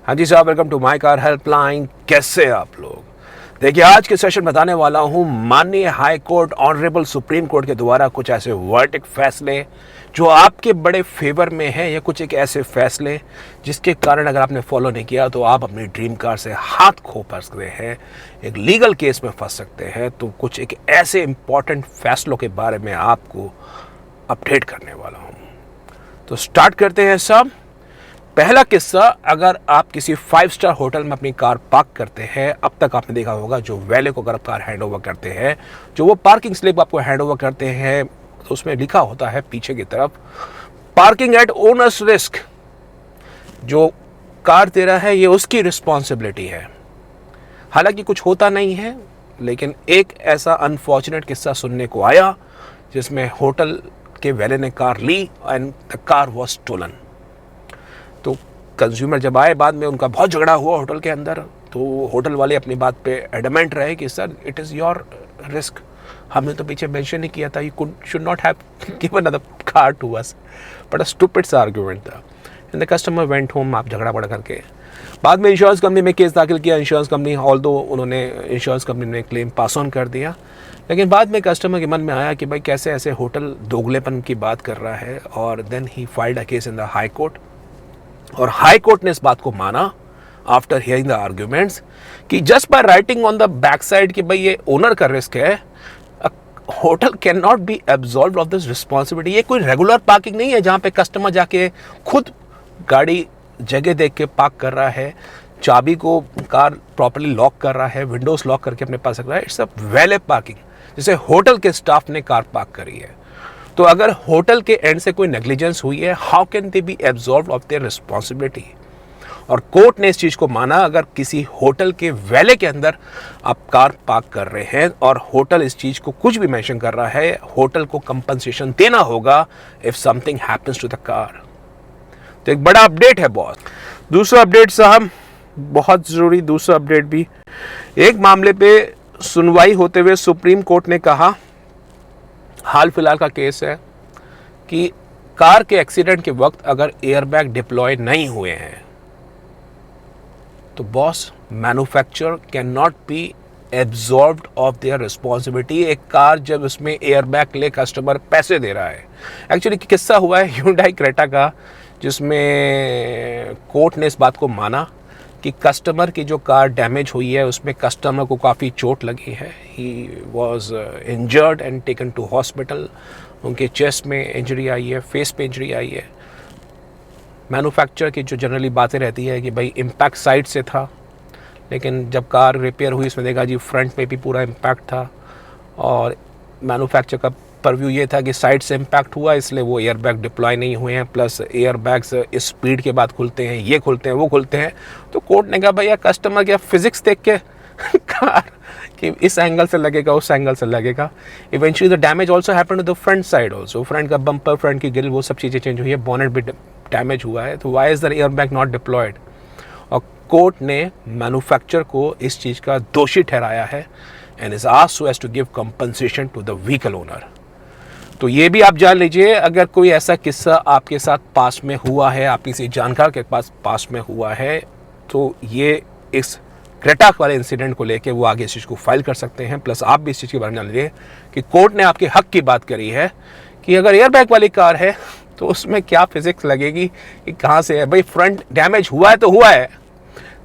हाँ जी साहब, welcome to my car helpline. कैसे आप लोग? देखिए, आज के सेशन बताने वाला हूँ माननीय high court, honourable supreme court के द्वारा कुछ ऐसे वर्डिक्ट फैसले जो आपके बड़े फेवर में हैं, या कुछ एक ऐसे फैसले जिसके कारण अगर आपने फॉलो नहीं किया तो आप अपनी ड्रीम कार से हाथ खो सकते हैं, एक लीगल केस में फंस सकते हैं। तो कुछ एक ऐसे इंपॉर्टेंट फैसलों के बारे में आपको अपडेट करने वाला हूँ। तो स्टार्ट करते हैं सब। पहला किस्सा, अगर आप किसी 5 स्टार होटल में अपनी कार पार्क करते हैं, अब तक आपने देखा होगा जो वैले को अगर आप कार हैंड ओवर करते हैं, जो वो पार्किंग स्लिप आपको हैंड ओवर करते हैं, तो उसमें लिखा होता है पीछे की तरफ पार्किंग एट ओनर्स रिस्क। जो कार दे रहा है ये उसकी रिस्पॉन्सिबिलिटी है। हालांकि कुछ होता नहीं है, लेकिन एक ऐसा अनफॉर्चुनेट किस्सा सुनने को आया जिसमें होटल के वैले ने कार ली and the car was stolen. तो कंज्यूमर जब आए, बाद में उनका बहुत झगड़ा हुआ होटल के अंदर, तो होटल वाले अपनी बात पे एडमेंट रहे कि sir it is your risk, हमने तो पीछे मेंशन नहीं किया था, you should not have given the car to us. But a stupid argument था and the customer went home. आप झगड़ा पड़ा करके बाद में इंश्योरेंस कंपनी में केस दाखिल किया। इंश्योरेंस कंपनी, ऑल्दो उन्होंने इंश्योरेंस कंपनी ने क्लेम पास ऑन कर दिया, लेकिन बाद में कस्टमर के मन में आया कि भाई कैसे ऐसे होटल दोगलेपन की बात कर रहा है, और then he filed a case in the high court. और हाई कोर्ट ने इस बात को माना आफ्टर हियरिंग द आर्ग्यूमेंट्स कि just by writing on the back side कि भाई ये ओनर का रिस्क है, hotel can not be absolve of this responsibility. ये कोई रेगुलर पार्किंग नहीं है जहाँ पे कस्टमर जाके खुद गाड़ी जगह देख के पार्क कर रहा है, चाबी को कार प्रॉपर्ली लॉक कर रहा है, विंडोज लॉक करके अपने पास रख रहा है। इट्स अ वैले पार्किंग, जिसे होटल के स्टाफ ने कार पार्क करी है। तो अगर होटल के एंड से कोई नेग्लिजेंस हुई है, how can they B absolve of their responsibility? और कोर्ट ने इस चीज़ को माना, अगर किसी होटल के वैले के अंदर आप कार पार्क कर रहे हैं और होटल इस चीज़ को कुछ भी मेंशन कर रहा है, होटल को कंपनसेशन देना होगा if something happens to the car. तो एक बड़ा अपडेट है बॉस। दूसरा अपडेट साहब, बहुत ज़रूरी दूसरा अपडेट भी, एक मामले पे सुनवाई होते हुए सुप्रीम कोर्ट ने कहा, हाल फिलहाल का केस है, कि कार के एक्सीडेंट के वक्त अगर एयरबैग डिप्लॉय नहीं हुए हैं तो boss, manufacturer can not B absorbed of their responsibility. एक कार जब उसमें एयरबैग ले कस्टमर पैसे दे रहा है, एक्चुअली किस्सा हुआ है ह्यूंडई क्रेटा का, जिसमें कोर्ट ने इस बात को माना कि कस्टमर की जो कार डैमेज हुई है उसमें कस्टमर को काफ़ी चोट लगी है। He was injured and taken to hospital. उनके चेस्ट में इंजरी आई है, फेस पे इंजरी आई है। मैन्युफैक्चरर की जो जनरली बातें रहती है कि भाई इम्पैक्ट साइड से था, लेकिन जब कार रिपेयर हुई उसमें देखा जी फ्रंट पे भी पूरा इम्पैक्ट था, और मैन्युफैक्चरर का परव्यू ये था कि साइड से इम्पैक्ट हुआ इसलिए वो एयरबैग डिप्लॉय नहीं हुए हैं, प्लस एयरबैग्स इस स्पीड के बाद खुलते हैं, ये खुलते हैं, वो खुलते हैं। तो कोर्ट ने कहा भैया कस्टमर क्या फिजिक्स देख के कार कि इस एंगल से लगेगा, उस एंगल से लगेगा। Eventually the damage also happened to the front side also, front का बम्पर, फ्रंट की ग्रिल, वो सब चीज़ें चेंज हुई है, बोनेट भी डैमेज हुआ है। तो why is the airbag not deployed? और कोर्ट ने मैन्युफैक्चरर को इस चीज़ का दोषी ठहराया है and is asked so as to give compensation to the vehicle owner. तो ये भी आप जान लीजिए, अगर कोई ऐसा किस्सा आपके साथ पास में हुआ है, आप किसी जानकार के पास में हुआ है, तो ये इस क्रेटा वाले इंसिडेंट को लेके वो आगे इस चीज़ को फाइल कर सकते हैं। प्लस आप भी इस चीज़ के बारे में जान लीजिए कि कोर्ट ने आपके हक की बात करी है कि अगर एयरबैग वाली कार है तो उसमें क्या फिजिक्स लगेगी कि कहाँ से है। भाई फ्रंट डैमेज हुआ है तो हुआ है,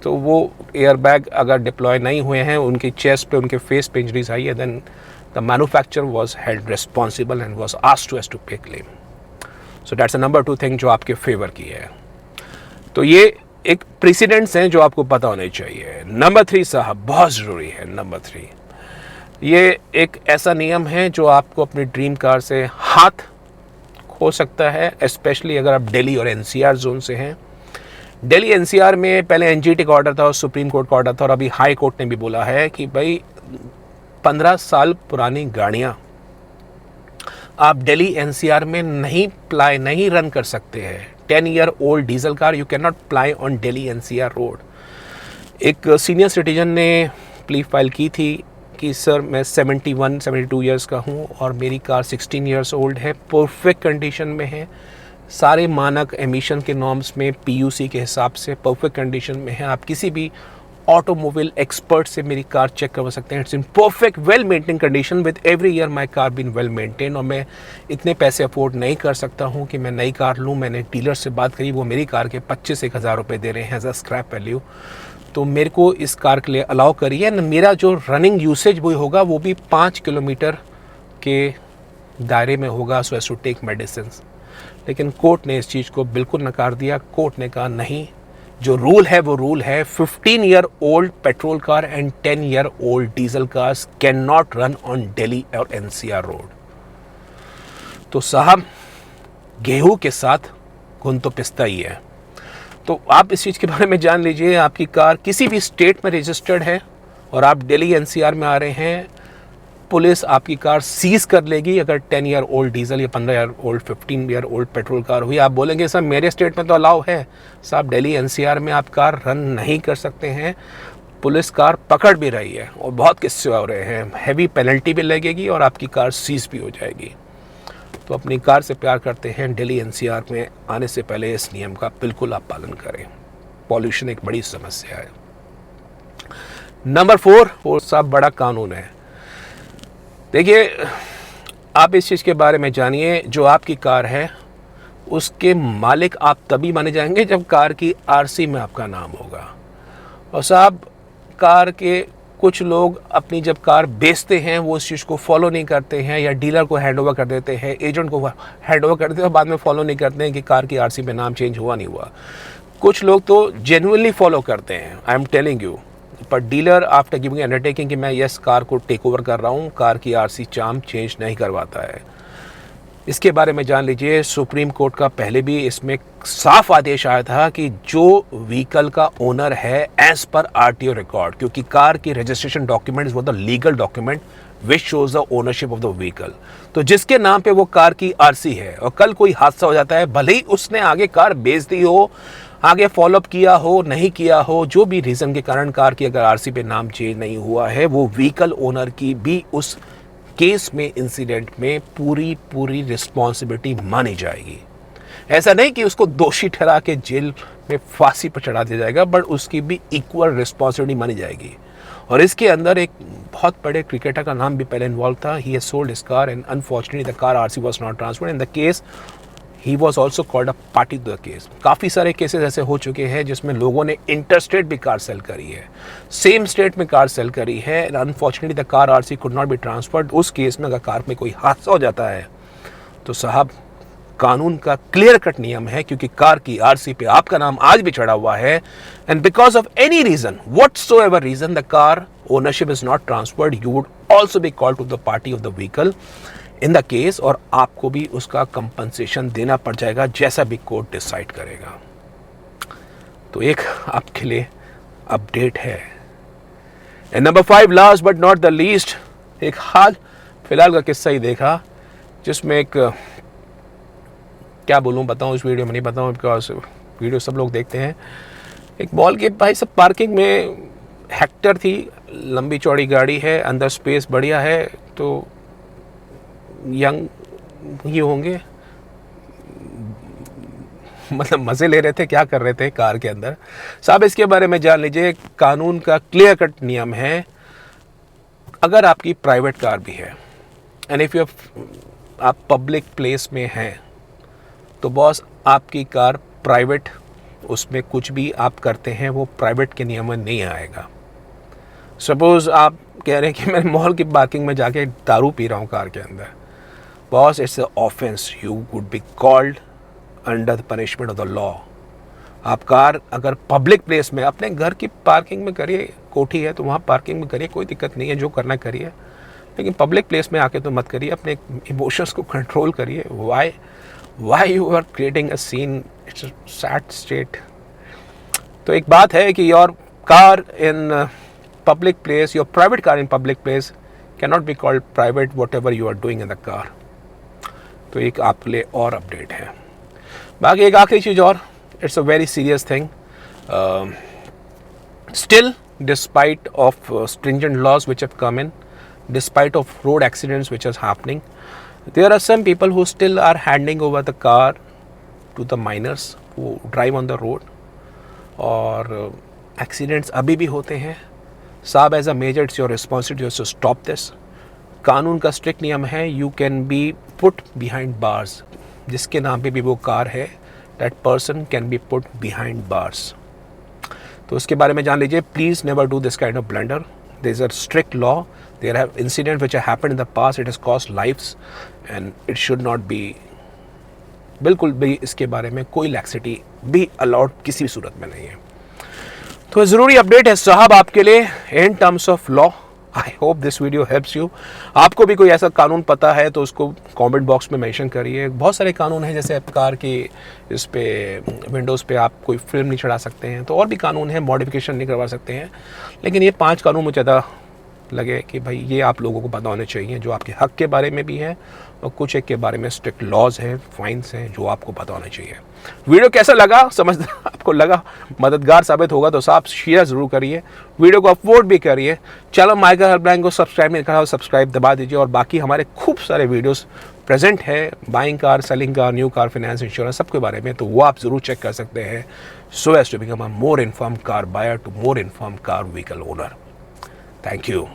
तो वो एयरबैग अगर डिप्लॉय नहीं हुए हैं, उनकी चेस्ट पे, उनके फेस पे इंजरीज आई है, then the manufacturer was held responsible and was asked to pay claim. So that's the number 2 thing जो आपके फेवर की है। तो ये एक प्रेसिडेंट्स हैं जो आपको पता होने चाहिए। नंबर 3 साहब, बहुत ज़रूरी है। नंबर 3, ये एक ऐसा नियम है जो आपको अपनी ड्रीम कार से हाथ खो सकता है, स्पेशली अगर आप दिल्ली और एनसीआर जोन से हैं। दिल्ली एनसीआर में पहले एनजीटी का ऑर्डर था और सुप्रीम कोर्ट का ऑर्डर था, और अभी हाई कोर्ट ने भी बोला है कि भाई 15 साल पुरानी गाड़ियाँ आप दिल्ली एनसीआर में नहीं रन कर सकते हैं। 10 year old diesel car you can not ply on Delhi NCR road. एक सीनियर सिटीजन ने प्ली फाइल की थी कि सर मैं 72 ईयर्स का हूँ और मेरी कार 16 ईयर्स ओल्ड है, परफेक्ट कंडीशन में है, सारे मानक एमिशन के नॉर्म्स में PUC के हिसाब से परफेक्ट कंडीशन में है। आप किसी भी ऑटोमोबाइल एक्सपर्ट से मेरी कार चेक करवा सकते हैं। It's in perfect well maintain condition with every year my car been well maintain. और मैं इतने पैसे अफोर्ड नहीं कर सकता हूं कि मैं नई कार लूं। मैंने डीलर से बात करी, वो मेरी कार के 25-1 हज़ार रुपये दे रहे हैं एज अ स्क्रैप वैल्यू। तो मेरे को इस कार के लिए अलाउ करिए। मेरा जो रनिंग यूसेज वो होगा वो भी 5 किलोमीटर के दायरे में होगा, so as to take medicine. लेकिन कोर्ट ने इस चीज़ को बिल्कुल नकार दिया। कोर्ट ने कहा नहीं, जो रूल है वो रूल है। 15 year old petrol car and 10 year old diesel cars can not run on Delhi और NCR रोड। तो साहब, गेहूं के साथ घुन तो पिसता ही है। तो आप इस चीज़ के बारे में जान लीजिए। आपकी कार किसी भी स्टेट में रजिस्टर्ड है और आप दिल्ली NCR में आ रहे हैं, पुलिस आपकी कार सीज कर लेगी अगर 10 ईयर ओल्ड डीजल या 15 year old 15 year old petrol car हुई। आप बोलेंगे सर मेरे स्टेट में तो अलाउ है। साहब, दिल्ली NCR में आप कार रन नहीं कर सकते हैं। पुलिस कार पकड़ भी रही है और बहुत किस्से हो रहे हैं। हैवी पेनल्टी भी लगेगी और आपकी कार सीज भी हो जाएगी। तो अपनी कार से प्यार करते हैं, दिल्ली NCR में आने से पहले इस नियम का बिल्कुल आप पालन करें। पॉल्यूशन एक बड़ी समस्या है। नंबर 4 वो साहब बड़ा कानून है। देखिए, आप इस चीज़ के बारे में जानिए, जो आपकी कार है उसके मालिक आप तभी माने जाएंगे जब कार की RC में आपका नाम होगा। और साहब, कार के कुछ लोग अपनी जब कार बेचते हैं वो उस चीज़ को फॉलो नहीं करते हैं, या डीलर को हैंड ओवर कर देते हैं, एजेंट को हैंड ओवर कर देते हैं और बाद में फॉलो नहीं करते हैं कि कार की RC में नाम चेंज हुआ नहीं हुआ। कुछ लोग तो जेन्युइनली फॉलो करते हैं, आई एम टेलिंग यू। पर डीलर आफ्टर गिविंग अंडरटेकिंग कि मैं यस कार को टेक ओवर कर रहा हूँ, कार की RC चार्म चेंज नहीं करवाता है। इसके बारे में जान लीजिए, सुप्रीम कोर्ट का पहले भी इसमें साफ आदेश आया था कि जो व्हीकल का ओनर है एज पर RTO रिकॉर्ड, क्योंकि कार की रजिस्ट्रेशन डॉक्यूमेंट्स वो the legal document which shows the ownership of the vehicle. तो जिसके नाम पे वो कार की RC है और कल कोई हादसा हो जाता है, भले ही उसने आगे कार बेच दी हो, आगे फॉलोअप किया हो, नहीं किया हो, जो भी रीज़न के कारण कार की अगर RC पे नाम चेंज नहीं हुआ है, वो व्हीकल ओनर की भी उस केस में, इंसिडेंट में पूरी रिस्पॉन्सिबिलिटी मानी जाएगी। ऐसा नहीं कि उसको दोषी ठहरा के जेल में फांसी पर चढ़ा दिया जाएगा, बट उसकी भी इक्वल रिस्पॉन्सिबिलिटी मानी जाएगी। और इसके अंदर एक बहुत बड़े क्रिकेटर का नाम भी पहले इन्वॉल्व था। He has sold his car and unfortunately the car RC was not transferred in the case. He was also called a party to the case. काफ़ी सारे केसेस ऐसे हो चुके हैं जिसमें लोगों ने इंटरस्टेट भी कार सेल करी है, सेम स्टेट में कार सेल करी है, and unfortunately the car RC could not be transferred. उस केस में अगर कार में कोई हादसा हो जाता है तो साहब, कानून का क्लियर कट नियम है, क्योंकि कार की RC पे आपका नाम आज भी चढ़ा हुआ है, and because of any reason, whatsoever reason, the car ownership is not transferred, you would also be called to the party of the vehicle in the case, और आपको भी उसका कंपनसेशन देना पड़ जाएगा जैसा भी कोर्ट डिसाइड करेगा। तो एक आपके लिए अपडेट है। And number 5, last but not the least, एक हाल फिलहाल का किस्सा ही देखा जिसमें एक, क्या बोलूं, बताऊं इस वीडियो में नहीं बताऊं बिकॉज वीडियो सब लोग देखते हैं। एक मॉल के भाई सब पार्किंग में हेक्टर थी, लंबी चौड़ी गाड़ी है, अंदर स्पेस बढ़िया है, तो यंग ये होंगे, मतलब मज़े ले रहे थे, क्या कर रहे थे कार के अंदर। साहब, इसके बारे में जान लीजिए, कानून का क्लियर कट नियम है, अगर आपकी प्राइवेट कार भी है एंड इफ़ आप पब्लिक प्लेस में हैं, तो बॉस आपकी कार प्राइवेट, उसमें कुछ भी आप करते हैं वो प्राइवेट के नियम में नहीं आएगा। सपोज़ आप कह रहे हैं कि मैं मॉल की पार्किंग में जाके दारू पी रहा हूँ कार के अंदर, boss it's a offence, you would be called under the punishment of the law. आप कार अगर पब्लिक प्लेस में, अपने घर की पार्किंग में करिए, कोठी है तो वहाँ पार्किंग में करिए, कोई दिक्कत नहीं है, जो करना करिए, लेकिन पब्लिक प्लेस में आके तो मत करिए। अपने इमोशंस को कंट्रोल करिए। Why you are creating a scene, it's a sad state. तो एक बात है कि your car in public place, your private car in public place can not be called private whatever you are doing in the car. तो एक आपके लिए और अपडेट है। बाकी एक आखिरी चीज़ और, it's a very serious thing, still despite of stringent laws which have come in, despite of road accidents which is happening, there are some people who still are handing over the car to the minors वो drive on the road. और accidents अभी भी होते हैं। साहब, as a major it's your responsibility to stop this. कानून का strict नियम है, you can be put behind bars. जिसके नाम पे भी वो कार है, that person can be put behind bars. तो उसके बारे में जान लीजिए। Please never do this kind of blunder. There is a strict law. There have incident which happened in the past, it has cost lives and it should not be. बिल्कुल भी इसके बारे में कोई लैक्सिटी भी अलाउड किसी भी सूरत में नहीं है। तो ज़रूरी अपडेट है साहब आपके लिए in terms of law. I hope this video helps you. आपको भी कोई ऐसा कानून पता है तो उसको कमेंट बॉक्स में मेंशन करिए। बहुत सारे कानून हैं, जैसे कार की इस पे विंडोज़ पे आप कोई फिल्म नहीं चढ़ा सकते हैं, तो और भी कानून हैं, मॉडिफिकेशन नहीं करवा सकते हैं। लेकिन ये 5 कानून मुझे ज़्यादा लगे कि भाई ये आप लोगों को पता होने चाहिए, जो आपके हक के बारे में भी है और कुछ एक के बारे में स्ट्रिक्ट लॉज हैं, फाइन्स हैं, जो आपको पता होना चाहिए। वीडियो कैसा लगा, समझदार आपको लगा, मददगार साबित होगा तो साहब शेयर ज़रूर करिए, वीडियो को अपलोड भी करिए। चलो माइका हेल्पलाइन को सब्सक्राइब नहीं करा, सब्सक्राइब दबा दीजिए। और बाकी हमारे खूब सारे वीडियोस प्रेजेंट है, buying car, selling car, new car, finance, insurance, सबके बारे में, तो वो आप ज़रूर चेक कर सकते हैं। So as to become a more informed car buyer to more informed car vehicle owner. Thank you.